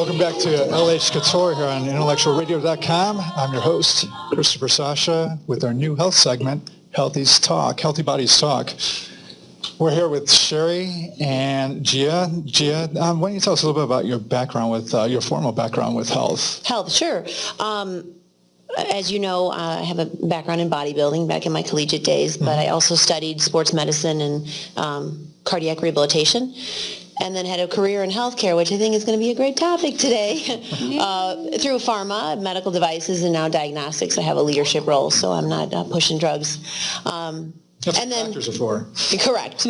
Welcome back to LH Couture here on intellectualradio.com. I'm your host, Christopher Sasha, with our new health segment, Healthy's Talk, Healthy Bodies Talk. We're here with Sherry and Gia. Gia, why don't you tell us a little bit about your background with, your formal background with health? Health, sure. As you know, I have a background in bodybuilding back in my collegiate days, but I also studied sports medicine and cardiac rehabilitation, and then had a career in healthcare, which I think is going to be a great topic today. Through pharma, medical devices, and now diagnostics. I have a leadership role, so I'm not pushing drugs. That's what doctors are for. Correct.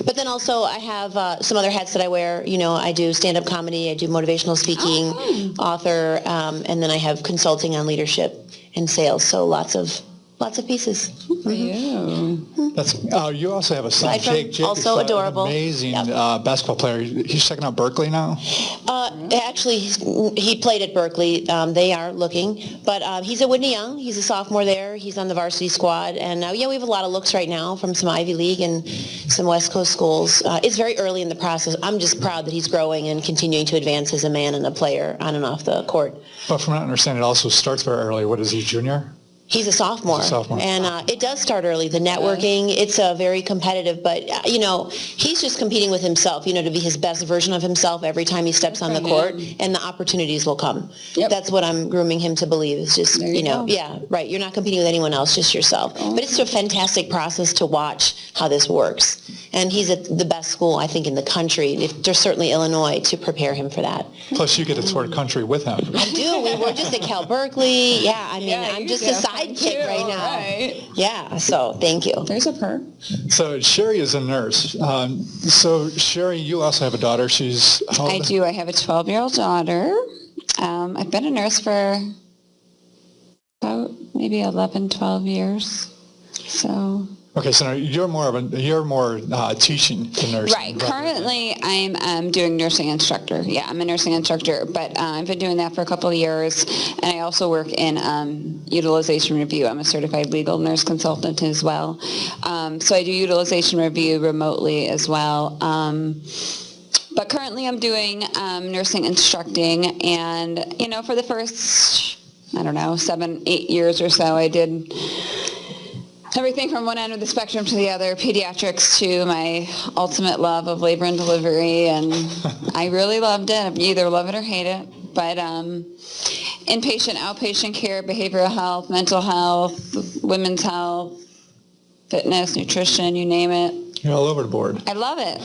But then also I have some other hats that I wear. You know, I do stand-up comedy, I do motivational speaking, author, and then I have consulting on leadership and sales. So lots of pieces. For you. That's, you also have a son, Jake. Jake also is adorable. An amazing basketball player. He's checking out Berkeley now? Actually, he played at Berkeley. They are looking. But he's at Whitney Young. He's a sophomore there. He's on the varsity squad. And we have a lot of looks right now from some Ivy League and some West Coast schools. It's very early in the process. I'm just proud that he's growing and continuing to advance as a man and a player on and off the court. But from what I understand, it also starts very early. What is he, junior? He's a sophomore. And it does start early. The networking, it's very competitive, but, he's just competing with himself, to be his best version of himself every time he steps on the court, and the opportunities will come. Yep. That's what I'm grooming him to believe. It's just, yeah, right. You're not competing with anyone else, just yourself. But it's a fantastic process to watch how this works. And he's at the best school, I think, in the country. There's certainly Illinois to prepare him for that. Plus, you get to tour the country with him. I do. We were just at Cal Berkeley. Yeah, I'm just a sidekick right now. Right. Yeah, so thank you. There's a perk. So Sherry is a nurse. So Sherry, you also have a daughter. She's how old? I do. I have a 12-year-old daughter. I've been a nurse for about maybe 11, 12 years. So... Okay, so now you're more teaching than nursing. Right. Currently, I'm doing nursing instructor. Yeah, I'm a nursing instructor, but I've been doing that for a couple of years, and I also work in utilization review. I'm a certified legal nurse consultant as well. So I do utilization review remotely as well. But currently, I'm doing nursing instructing, and for the first 7, 8 years or so, I did everything from one end of the spectrum to the other, pediatrics to my ultimate love of labor and delivery, and I really loved it. You either love it or hate it. But inpatient, outpatient care, behavioral health, mental health, women's health, fitness, nutrition, you name it. You're all over the board. I love it.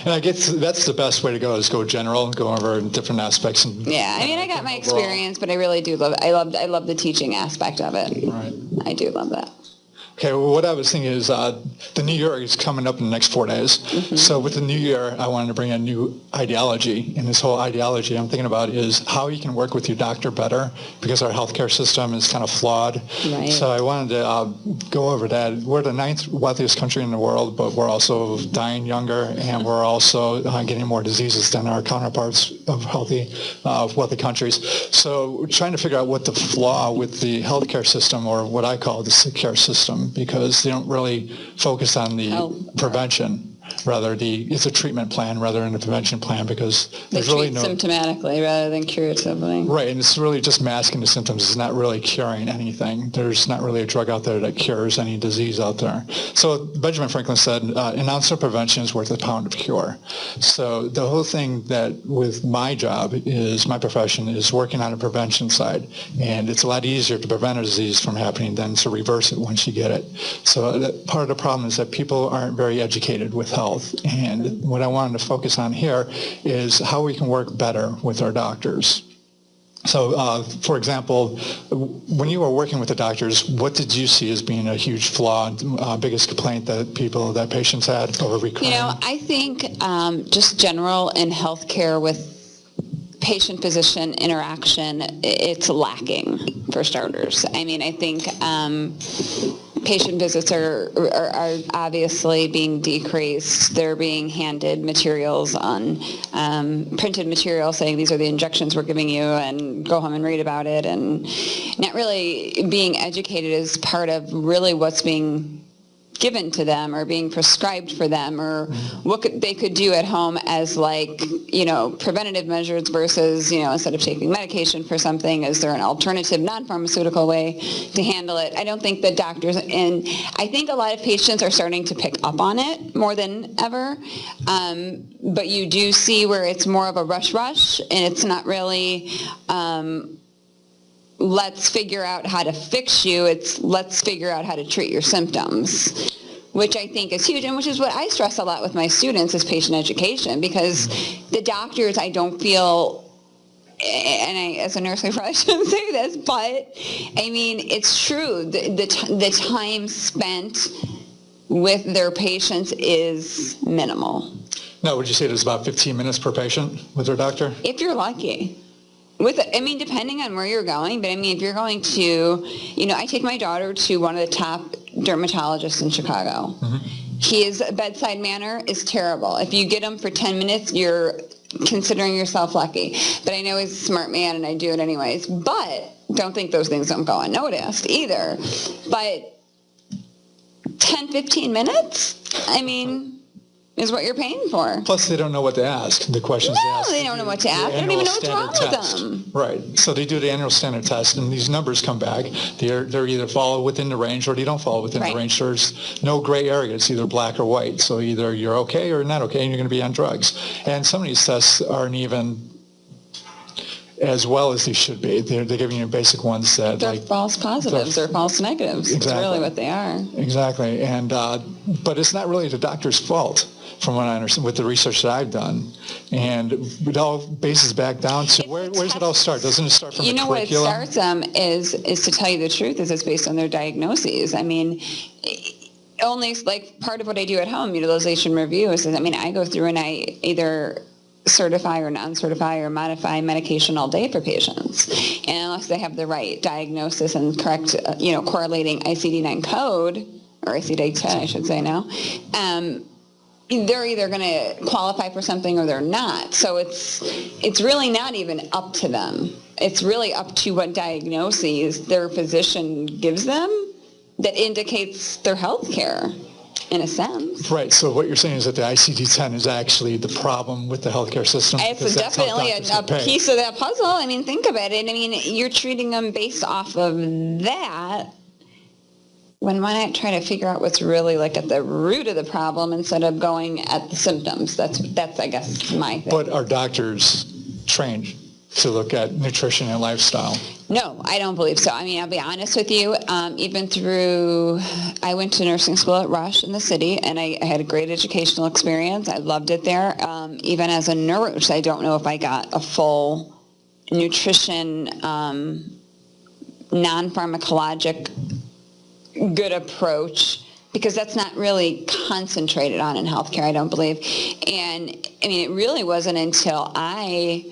And I guess that's the best way to go, is go general and go over different aspects. And, yeah, I got my experience, but I really do love it. I love the teaching aspect of it. Right. I do love that. Okay, well, what I was thinking is the new year is coming up in the next 4 days. Mm-hmm. So with the new year, I wanted to bring a new ideology. And this whole ideology I'm thinking about is how you can work with your doctor better, because our healthcare system is kind of flawed. Right. So I wanted to go over that. We're the 9th wealthiest country in the world, but we're also dying younger, and we're also getting more diseases than our counterparts of wealthy countries. So we're trying to figure out what the flaw with the healthcare system, or what I call the sick care system, because they don't really focus on the prevention. Rather, it's a treatment plan rather than a prevention plan, because there's really no... symptomatically rather than curatively. Right, and it's really just masking the symptoms. It's not really curing anything. There's not really a drug out there that cures any disease out there. So Benjamin Franklin said, an ounce of prevention is worth a pound of cure. So the whole thing that with my job is, my profession is working on the prevention side. And it's a lot easier to prevent a disease from happening than to reverse it once you get it. So part of the problem is that people aren't very educated with health. And what I wanted to focus on here is how we can work better with our doctors. So, for example, when you were working with the doctors, what did you see as being a huge flaw, biggest complaint that patients had over recurring? I think just general in healthcare with patient-physician interaction, it's lacking, for starters. I mean, I think patient visits are obviously being decreased. They're being handed materials on printed material saying these are the injections we're giving you, and go home and read about it, and not really being educated as part of really what's being given to them or being prescribed for them, or what they could do at home as like, preventative measures versus, instead of taking medication for something, is there an alternative non-pharmaceutical way to handle it? I don't think that doctors, and I think a lot of patients are starting to pick up on it more than ever, but you do see where it's more of a rush, and it's not really, let's figure out how to fix you. It's let's figure out how to treat your symptoms, which I think is huge, and which is what I stress a lot with my students is patient education, because the doctors, I don't feel, and I, as a nurse, I probably shouldn't say this, but I mean, it's true. The time spent with their patients is minimal. Now, would you say it was about 15 minutes per patient with their doctor? If you're lucky. Depending on where you're going, but if you're going to, I take my daughter to one of the top dermatologists in Chicago. His bedside manner is terrible. If you get him for 10 minutes, you're considering yourself lucky. But I know he's a smart man, and I do it anyways. But don't think those things don't go unnoticed either. But 10, 15 minutes, is what you're paying for. Plus, they don't know what to ask. The questions they ask. They don't know what to ask. They don't even know what's wrong with them. Right. So they do the annual standard test, and these numbers come back. They're either fall within the range or they don't fall within the range. There's no gray area. It's either black or white. So either you're okay or not okay, and you're going to be on drugs. And some of these tests aren't even as well as they should be. They're giving you basic ones that they're false positives. They're false negatives. Exactly. That's really what they are. Exactly. And but it's not really the doctor's fault, from what I understand, with the research that I've done. And it all bases back down to where's it all start? Doesn't it start from the curriculum? What it starts is to tell you the truth, is it's based on their diagnoses. Only like part of what I do at home, utilization review, is I go through and I either certify or non-certify or modify medication all day for patients. And unless they have the right diagnosis and correct, correlating ICD-9 code, or ICD-10 I should say now, they're either going to qualify for something or they're not. So it's really not even up to them. It's really up to what diagnoses their physician gives them that indicates their health care, in a sense. Right. So what you're saying is that the ICD-10 is actually the problem with the healthcare system. It's definitely a piece of that puzzle. Think about it. You're treating them based off of that. Why not try to figure out what's really like at the root of the problem instead of going at the symptoms? That's I guess my thing. But are doctors trained to look at nutrition and lifestyle? No, I don't believe so. I'll be honest with you. I went to nursing school at Rush in the city, and I had a great educational experience. I loved it there. Even as a nurse, I don't know if I got a full nutrition, non-pharmacologic good approach, because that's not really concentrated on in healthcare, I don't believe. And it really wasn't until I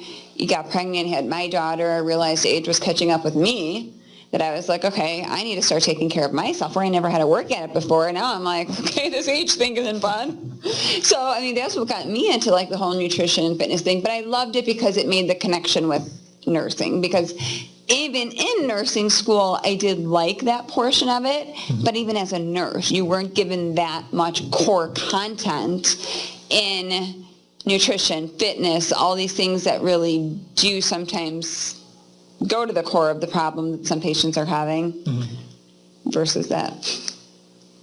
got pregnant, had my daughter, I realized age was catching up with me, that I was like, okay, I need to start taking care of myself, where I never had to work at it before. And now I'm like, okay, this age thing isn't fun. So, that's what got me into like the whole nutrition and fitness thing. But I loved it because it made the connection with nursing, because even in nursing school, I did like that portion of it. But even as a nurse, you weren't given that much core content in nutrition, fitness, all these things that really do sometimes go to the core of the problem that some patients are having versus that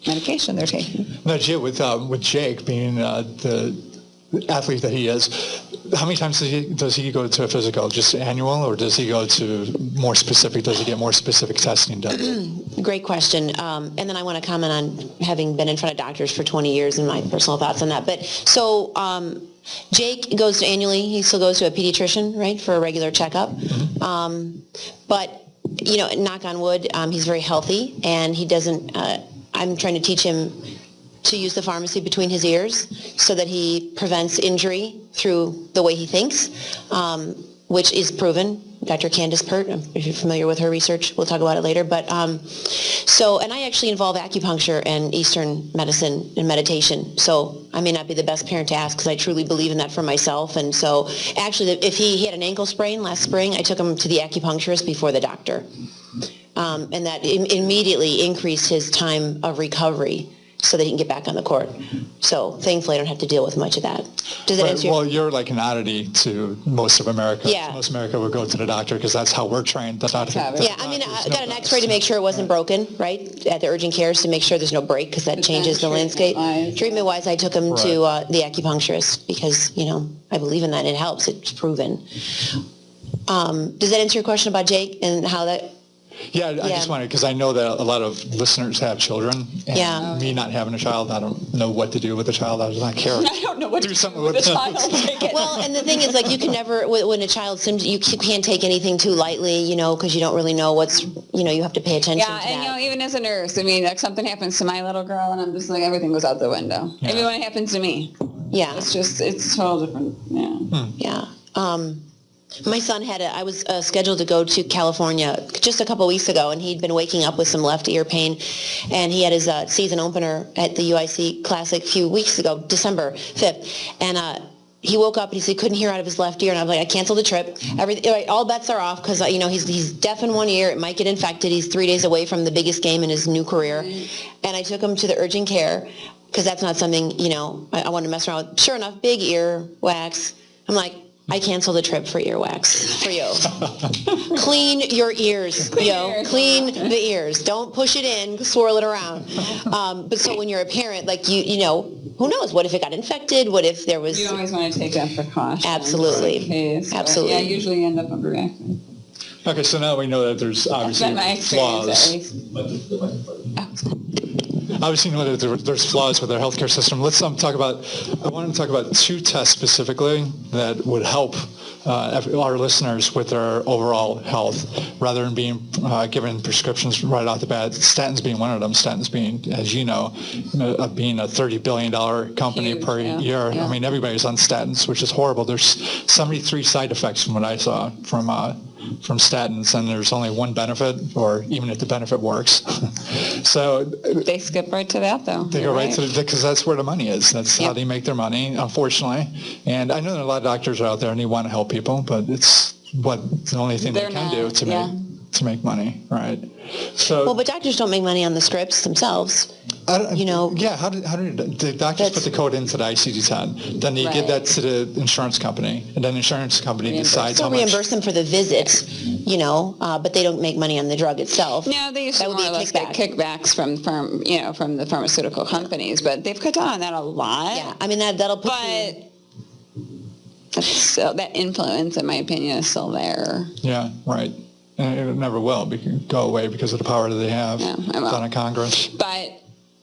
medication they're taking. Now, Jill, with Jake being the athlete that he is, how many times does he go to a physical? Just annual, or does he go to more specific? Does he get more specific testing done? Great question. And then I want to comment on having been in front of doctors for 20 years and my personal thoughts on that. But so Jake goes to annually. He still goes to a pediatrician, right, for a regular checkup. But knock on wood, he's very healthy, and he doesn't. I'm trying to teach him to use the pharmacy between his ears so that he prevents injury through the way he thinks, which is proven. Dr. Candace Pert, if you're familiar with her research, we'll talk about it later. But and I actually involve acupuncture and Eastern medicine and meditation. So I may not be the best parent to ask, because I truly believe in that for myself. And so actually, if he had an ankle sprain last spring, I took him to the acupuncturist before the doctor. And that immediately increased his time of recovery. so they can get back on the court. So thankfully I don't have to deal with much of that. Does that answer your... Well, you're like an oddity to most of America. Yeah. Most of America would go to the doctor because that's how we're trained. The doctor. Yeah, I mean, I got an x-ray to make sure it wasn't broken, right, at the urgent cares to make sure there's no break because that changes the landscape. Treatment-wise, I took him to the acupuncturist because, I believe in that. It helps. It's proven. Does that answer your question about Jake and how that... Yeah, I just wanted, because I know that a lot of listeners have children, and me not having a child, I don't know what to do with a child. I don't care. I don't know what to do with a child. Well, and the thing is, like, you can never, when a child symptoms, you can't take anything too lightly, because you don't really know what's, you have to pay attention to that. Yeah, and even as a nurse, I mean, like something happens to my little girl, and I'm just like, everything goes out the window. Yeah. Even when it happens to me. Yeah. It's total different, Yeah. My son I was scheduled to go to California just a couple weeks ago, and he'd been waking up with some left ear pain, and he had his season opener at the UIC Classic a few weeks ago, December 5th, and he woke up and he said he couldn't hear out of his left ear, and I was like, I canceled the trip. All bets are off because he's deaf in one ear. It might get infected. He's 3 days away from the biggest game in his new career, and I took him to the urgent care because that's not something I wanted to mess around with. Sure enough, big ear wax. I'm like, I cancel the trip for earwax for you. Clean your ears, Clean the ears. Don't push it in, swirl it around. But so when you're a parent, like who knows? What if it got infected? What if there was... You always want to take that precaution. Absolutely. Absolutely. Yeah, I usually end up overreacting. Okay, so now we know that there's obviously flaws. Obviously, know that there's flaws with our healthcare system. Let's I want to talk about 2 tests specifically that would help our listeners with their overall health, rather than being given prescriptions right off the bat. Statins being one of them. Statins being, as you know, being a $30 billion company per year. Yeah. I mean, everybody's on statins, which is horrible. There's 73 side effects from what I saw from statins, and there's only one benefit, or even if the benefit works. So they skip right to that, though. They go right to because that's where the money is. That's how they make their money, unfortunately. And I know that a lot of doctors are out there and they want to help people, but it's the only thing they can do to make money, right? So, but doctors don't make money on the scripts themselves. Yeah, how do the doctors put the code into the ICD-10? Then they give that to the insurance company, and then the insurance company decides how much. Reimburse them for the visit, but they don't make money on the drug itself. No, they usually more or less get kickbacks from the pharmaceutical companies, but they've cut down on that a lot. Yeah, I mean that'll put so that influence, in my opinion, is still there. Yeah, right. And it never will go away because of the power that they have done in Congress. But,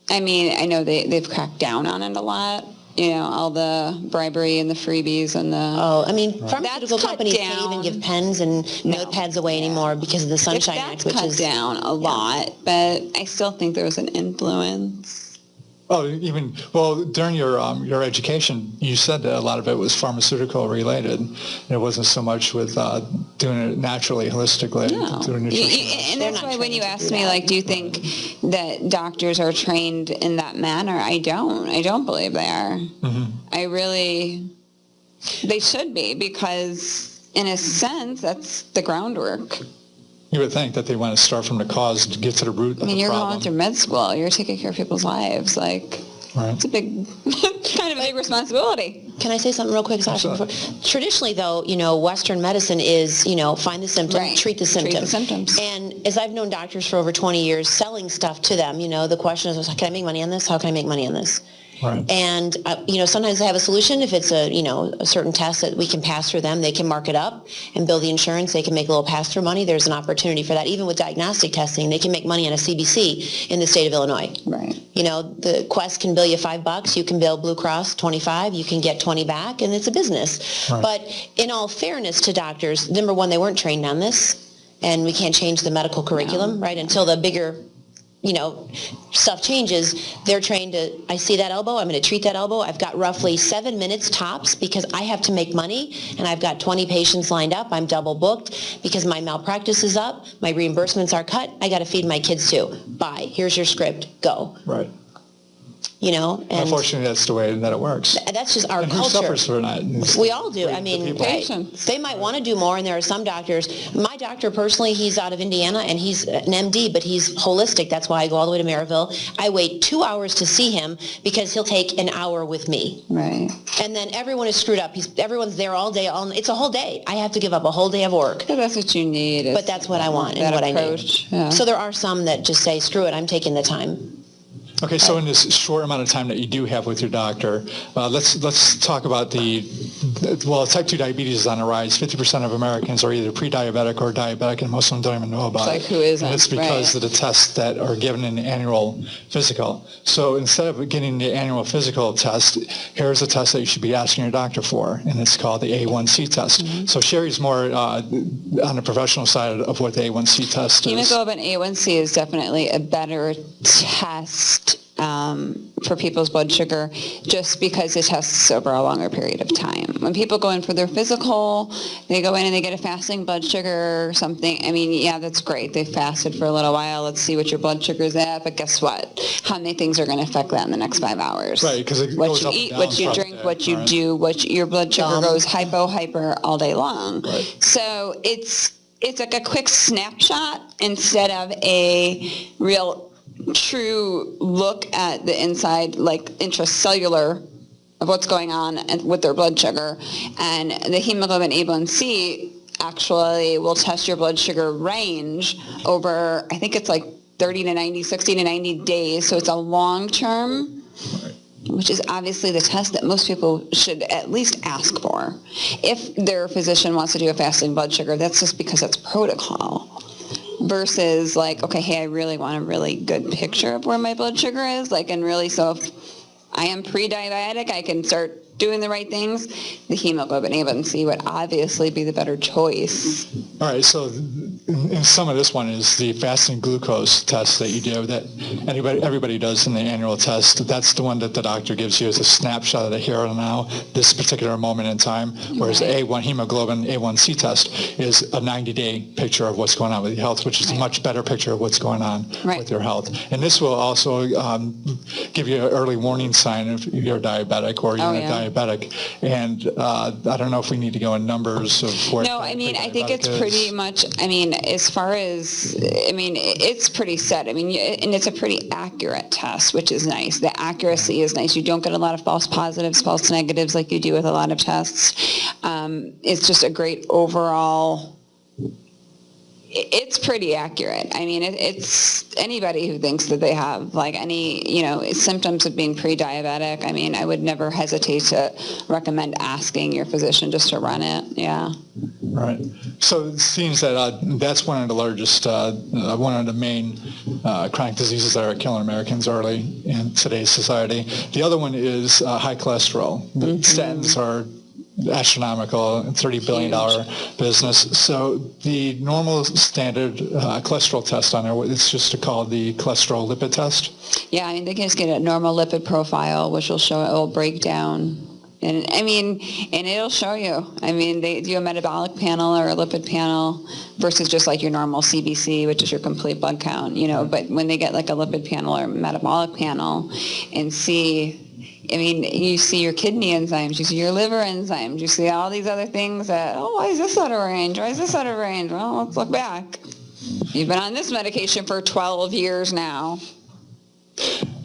I mean, I know they've cracked down on it a lot. All the bribery and the freebies and the... pharmaceutical companies can't even give pens and notepads away anymore because of the Sunshine Act, which is... cut down a lot, but I still think there was an influence. Oh, during your education, you said that a lot of it was pharmaceutical related. It wasn't so much with doing it naturally, holistically. No. And that's why when you asked me, do you think that doctors are trained in that manner? I don't believe they are. Mm-hmm. They should be, because in a sense, that's the groundwork. You would think that they want to start from the cause to get to the root of the problem. You're going through med school. You're taking care of people's lives. It's a big, kind of a big responsibility. Can I say something real quick, Sasha? Traditionally, though, Western medicine is, find the symptom, treat the symptom. Treat the symptoms. And as I've known doctors for over 20 years, selling stuff to them, the question is, can I make money on this? How can I make money on this? Right. And, sometimes they have a solution. If it's a certain test that we can pass through them, they can mark it up and bill the insurance. They can make a little pass-through money. There's an opportunity for that. Even with diagnostic testing, they can make money on a CBC in the state of Illinois. Right. The Quest can bill you $5. You can bill Blue Cross $25. You can get $20 back, and it's a business. Right. But in all fairness to doctors, number one, they weren't trained on this, and we can't change the medical curriculum, right, until the bigger stuff changes. They're trained to, I see that elbow, I'm going to treat that elbow. I've got roughly 7 minutes tops because I have to make money, and I've got 20 patients lined up. I'm double booked because my malpractice is up. My reimbursements are cut. I got to feed my kids too. Bye. Here's your script. Go. Right. And unfortunately, that's the way that it works. That's just our and culture. Who suffers for that? We all do. I mean, they might want to do more, and there are some doctors. My doctor personally, he's out of Indiana, and he's an MD, but he's holistic. That's why I go all the way to Maryville. I wait 2 hours to see him because he'll take an hour with me. Right. And then everyone is screwed up. Everyone's there all day. It's a whole day. I have to give up a whole day of work. But that's what you need. But that's what I want and what approach. I need. Yeah. So there are some that just say, screw it, I'm taking the time. Okay, so in this short amount of time that you do have with your doctor, let's talk about type 2 diabetes is on the rise. 50% of Americans are either pre-diabetic or diabetic, and most of them don't even know about it. It's like, who isn't? And it's because of the tests that are given in the annual physical. So instead of getting the annual physical test, here's a test that you should be asking your doctor for, and it's called the A1C test. Mm-hmm. So Sherry's more on the professional side of what the A1C test is. Hemoglobin A1C is definitely a better test for people's blood sugar, just because it tests over a longer period of time. When people go in for their physical, they go in and they get a fasting blood sugar or something. I mean, yeah, that's great. They fasted for a little while. Let's see what your blood sugar is at. But guess what? How many things are going to affect that in the next 5 hours? Right, because it goes up and down. What you drink, what you do, your blood sugar goes hyper all day long. Right. So it's like a quick snapshot instead of a real true look at the inside, like intracellular of what's going on with their blood sugar. And the hemoglobin A1C actually will test your blood sugar range over, I think it's like 30 to 90, 60 to 90 days. So it's a long term, which is obviously the test that most people should at least ask for. If their physician wants to do a fasting blood sugar, that's just because that's protocol. Versus like, okay, hey, I really want a really good picture of where my blood sugar is. So if I am pre-diabetic, I can start doing the right things. The hemoglobin A1C would obviously be the better choice. All right, so and some of this one is the fasting glucose test that you do that everybody does in the annual test. That's the one that the doctor gives you as a snapshot of the here and now, this particular moment in time, whereas the A1 hemoglobin A1C test is a 90-day picture of what's going on with your health, which is a much better picture of what's going on with your health. And this will also give you an early warning sign if you're diabetic or you're not diabetic. And I don't know if we need to go in numbers of where. No, I mean, I think it's pretty much, as far as, it's pretty set. And it's a pretty accurate test, which is nice. The accuracy is nice. You don't get a lot of false positives, false negatives like you do with a lot of tests. It's just a great overall. It's pretty accurate. It's anybody who thinks that they have any, symptoms of being pre-diabetic. I would never hesitate to recommend asking your physician just to run it. Yeah. Right. So it seems that that's one of the largest, one of the main chronic diseases that are killing Americans early in today's society. The other one is high cholesterol. The statins are astronomical, $30 billion business. So the normal standard cholesterol test on there, it's just called the cholesterol lipid test. Yeah, they can just get a normal lipid profile, which will show, it will break down. And and it'll show you. They do a metabolic panel or a lipid panel versus just like your normal CBC, which is your complete blood count, But when they get like a lipid panel or metabolic panel and see, you see your kidney enzymes, you see your liver enzymes, you see all these other things that, why is this out of range? Why is this out of range? Well, let's look back. You've been on this medication for 12 years now.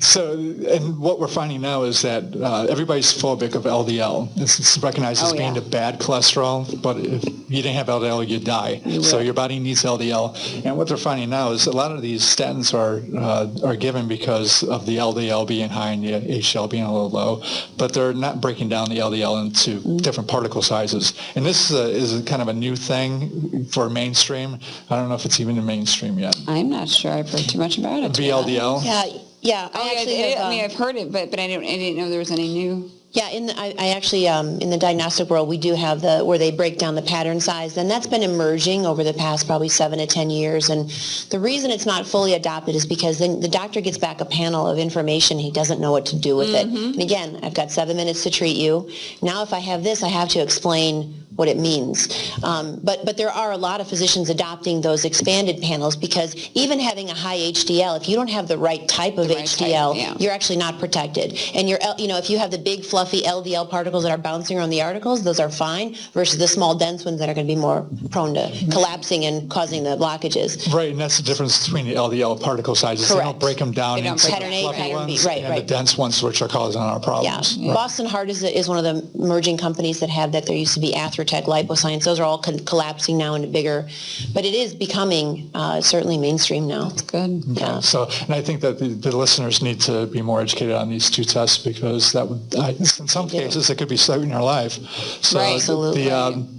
So, and what we're finding now is that everybody's phobic of LDL. It's recognized as being the bad cholesterol, but if you didn't have LDL, you'd die. So your body needs LDL. And what they're finding now is a lot of these statins are given because of the LDL being high and the HDL being a little low, but they're not breaking down the LDL into different particle sizes. And this is kind of a new thing for mainstream. I don't know if it's even in mainstream yet. I'm not sure I've heard too much about it. VLDL? Yeah, I've heard it, but I didn't know there was any new. Yeah, in the diagnostic world, we do have where they break down the pattern size, and that's been emerging over the past probably 7 to 10 years. And the reason it's not fully adopted is because then the doctor gets back a panel of information. He doesn't know what to do with it. And again, I've got 7 minutes to treat you. Now, if I have this, I have to explain what it means. But there are a lot of physicians adopting those expanded panels because even having a high HDL, if you don't have the right type of HDL, you're actually not protected. And if you have the big fluffy LDL particles that are bouncing around the articles, those are fine versus the small dense ones that are going to be more prone to collapsing and causing the blockages. Right, and that's the difference between the LDL particle sizes. Correct. They don't break them down into the pattern A, fluffy pattern B. ones Right, and the dense ones, which are causing our problems. Yeah. Boston Heart is one of the emerging companies that have that. There used to be Athertech, Liposcience. Those are all collapsing now into bigger, but it is becoming certainly mainstream now. That's good. Okay. Yeah. So, and I think that the listeners need to be more educated on these two tests because that would, in some cases, it could be saving your life. So Right. Absolutely.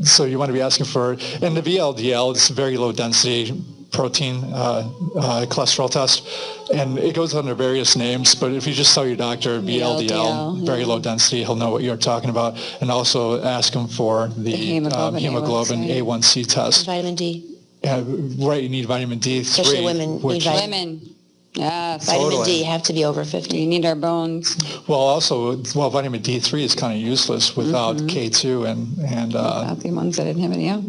So you want to be asking for, and the VLDL, it's very low density protein cholesterol test, and it goes under various names, but if you just tell your doctor VLDL, very low density, he'll know what you're talking about, and also ask him for the hemoglobin A1C test. Vitamin D. Right, you need vitamin D3. Especially women need Women. Yes. Vitamin D have to be over 50. We need our bones. Well, vitamin D3 is kind of useless without K2 and Without the ones that inhibit,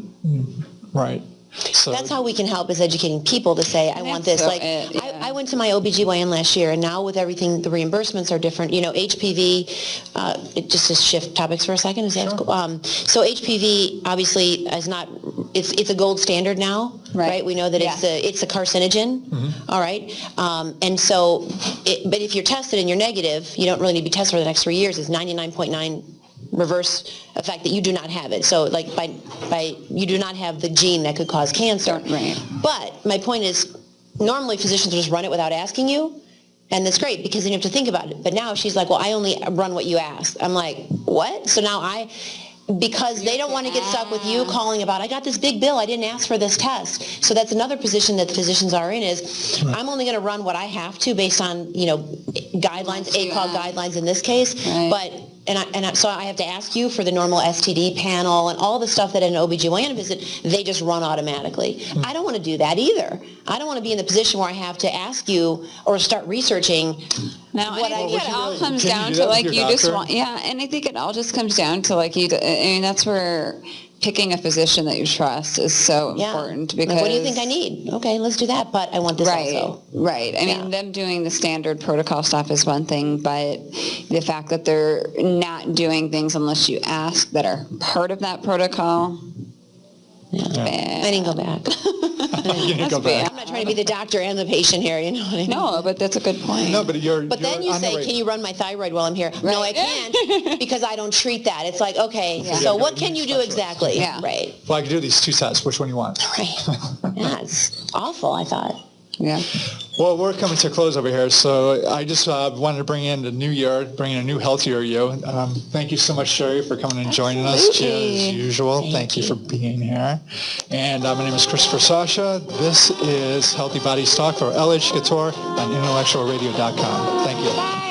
right. So that's how we can help is educating people to say, I want this. I went to my OBGYN last year, and now with everything, the reimbursements are different. HPV, just to shift topics for a second, is that cool? So HPV obviously is not, it's a gold standard now, right? We know that it's a carcinogen, all right? And so, but if you're tested and you're negative, you don't really need to be tested for the next 3 years. It's 99.9 reverse effect that you do not have it. So by you do not have the gene that could cause cancer. Right. But my point is, normally physicians will just run it without asking you, and that's great because then you have to think about it. But now she's like, well, I only run what you asked. I'm like, what? So now because they don't want to get stuck with you calling about, I got this big bill, I didn't ask for this test. So that's another position that the physicians are in is, I'm only going to run what I have to based on, guidelines, ACOG guidelines in this case. Right. But so I have to ask you for the normal STD panel and all the stuff that in an OBGYN visit, they just run automatically. I don't want to do that either. I don't want to be in the position where I have to ask you or start researching. Now, I think it all comes down to you just want, and I think it all just comes down to that's where picking a physician that you trust is so important because... what do you think I need? Okay, let's do that, but I want this also. Right. I mean, them doing the standard protocol stuff is one thing, but the fact that they're not doing things unless you ask that are part of that protocol... I didn't go back. You didn't go back. I'm not trying to be the doctor and the patient here, you know what I mean? No, but that's a good point. No, but But then you say, can you run my thyroid while I'm here? Right. No, I can't because I don't treat that. It's like, okay, so what can you do exactly? Yeah. Right. Well, I can do these two tests. Which one you want? Right. Yeah, it's awful, I thought. Yeah. Well, we're coming to a close over here, so I just wanted to bring in the new year, bring in a new, healthier you. Thank you so much, Sherry, for coming and joining us as usual. Thank you for being here. And my name is Christopher Sasha. This is Healthy Bodies Talk for LH Couture on intellectualradio.com. Thank you.